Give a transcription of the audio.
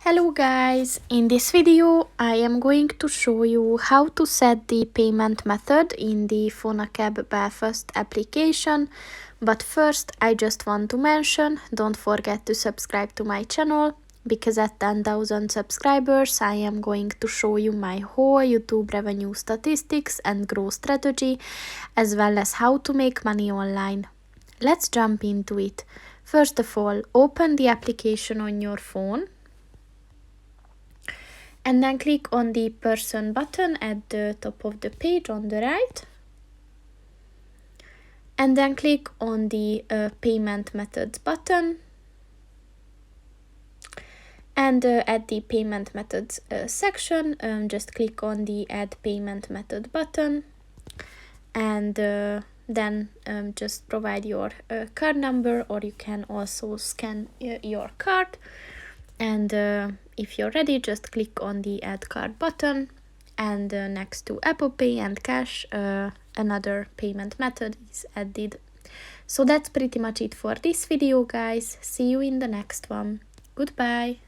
Hello guys, in this video I am going to show you how to set the payment method in the Fonacab Belfast application. But first I just want to mention, don't forget to subscribe to my channel, because at 10,000 subscribers I am going to show you my whole YouTube revenue statistics and growth strategy, as well as how to make money online. Let's jump into it. First of all, open the application on your phone. And then click on the person button at the top of the page on the right. And then click on the payment methods button. And at the payment methods section, just click on the add payment method button. And then just provide your card number, or you can also scan your card. And if you're ready, just click on the add card button, and next to Apple Pay and cash, another payment method is added. So that's pretty much it for this video, guys. See you in the next one. Goodbye.